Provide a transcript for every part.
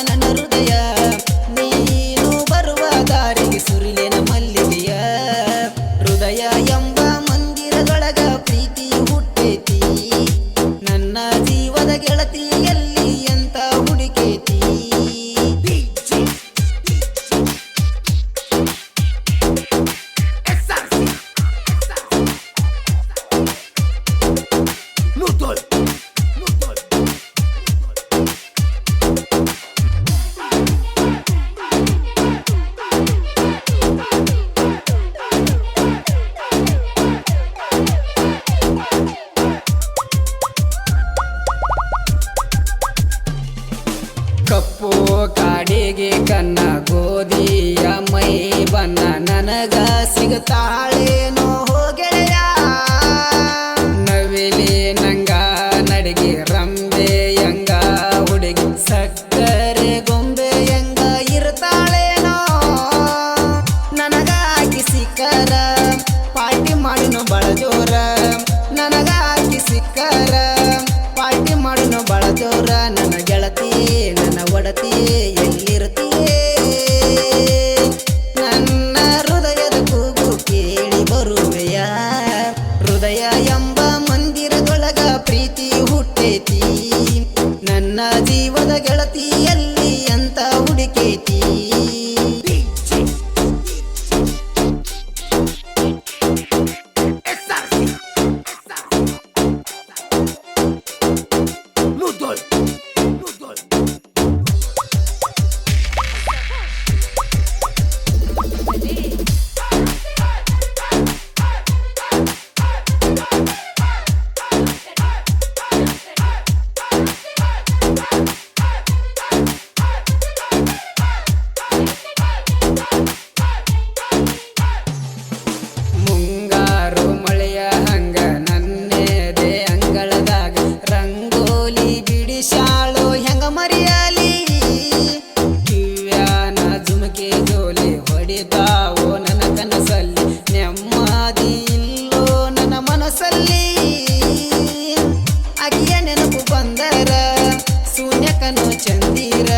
ನನ್ನ ಹೃದಯ ನೀನು ಬರುವ ದಾರಿಗೆ ಸುರಿಲೇನ ಮಲ್ಲಿಗೆಯ ಹೃದಯ ಎಂಬ ಮಂದಿರದೊಳಗ ಪ್ರೀತಿ ಹುಟ್ಟೈತಿ ನನ್ನ ಜೀವದ ಗೆಳತಿಯಲ್ಲಿ ಎಂತ ಹುಡುಕೈತಿ ಕಪ್ಪು ಕಾಡಿಗೆ ಕನ್ನ ಗೋಧಿಯ ಮೈ ಬನ್ನ ನನಗ ಸಿಗತಾಳೇನೋ ಗೆಳೆಯ ನವಿಲಿ ನಂಗ ನಡಿಗೆ ರಂಬೆ ಎಂಗ ಹುಡುಗಿ ಸಕ್ಕರೆ ಗೊಂಬೆ ಎಂಗ ಇರ್ತಾಳೇನೋ ನನಗಾಗಿ ಸಿಕ್ಕರ ಪಾರ್ಟಿ ಮಾಡಿನೋ ಬಳ ಜೋರ ನನಗಾಗಿ ಸಿಕ್ಕರ ಪಾರ್ಟಿ ಮಾಡಿನೋ ಬಳ ಜೋರ ನನ್ನ ಗೆಳತಿ ನನ್ನ ಒಡತಿ ಎಲ್ಲಿರ್ತೀಯೇ ನನ್ನ ಹೃದಯದ ಕೂಗು ಕೇಳಿ ಬರುವೆಯ ಹೃದಯ ಎಂಬ ಮಂದಿರದೊಳಗ ಪ್ರೀತಿ ಹುಟ್ಟೈತಿ ನನ್ನ ಜೀವದ ಗೆಳತಿಯಲ್ಲಿ ಅಂತ ಹುಡುಕೈತಿ ಮುಂಗಾರು ಮಳೆಯ ಹಂಗ ನನ್ನೆದೆ ಅಂಗಳದಾಗ ರಂಗೋಲಿ ಬಿಡಿಸಾಳೋ ಹೆಂಗ ಮರಿಯಾಲಿ ಕಿವ್ಯಾನ ಜುಮಕೆ ಜೋಲಿ ಹೊಡಿತಾವೋ ನನ್ನ ಕನಸಲ್ಲಿ ನೆಮ್ಮದಿ ಇಲ್ಲೋ ನನ್ನ ಮನಸ್ಸಲ್ಲಿ ಅಗಿಯ ನೆನಪು ಬಂದರ ಶೂನ್ಯಕನು ಚಂದಿರ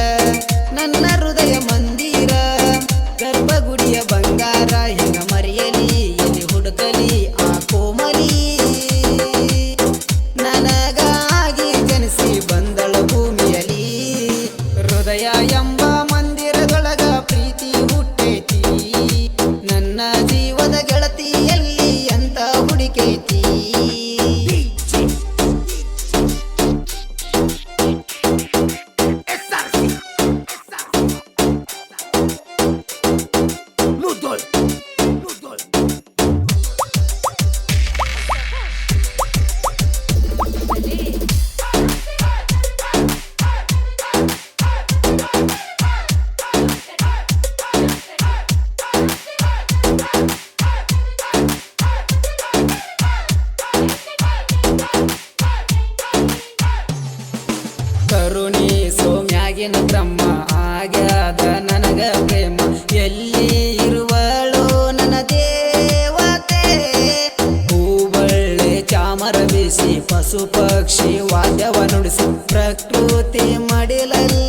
ನನ್ನ ಹೃದಯ ಮಂದಿರ ಗರ್ಭಗುಡಿಯ ಬಂಗಾರ ಹೆಂಗ ಮರೆಯಲಿ ಎಲ್ಲಿ ಹುಡುಕಲಿ ಆ ಕೋಮಲಿ ನನಗಾಗಿ ಜನಿಸಿ ಬಂದಳು ಭೂಮಿಯಲಿ ಹೃದಯ ಎಂಬ ಮಂದಿರದೊಳಗ ಪ್ರೀತಿ ಹುಟ್ಟೈತಿ ನನ್ನ ಜೀವದ ಗೆಳತಿಯಲ್ಲಿ ಅಂತ ಹುಡುಕೈತಿ ಕರುಣಿ ಸೌಮ್ಯಾಗಿನ ಬ್ರಹ್ಮ ಆಗ್ಯಾದ ನನಗ ಪ್ರೇಮ ಎಲ್ಲಿ ಇರುವಳೋ ನನ್ನ ದೇವತೆ ಹೂಬಳ್ಳಿ ಚಾಮರ ಬೀಸಿ ಪಶು ಪಕ್ಷಿ ವಾದ್ಯವ ನುಡಿಸಿ ಪ್ರಕೃತಿ ಮಡಿಲಲ್ಲಿ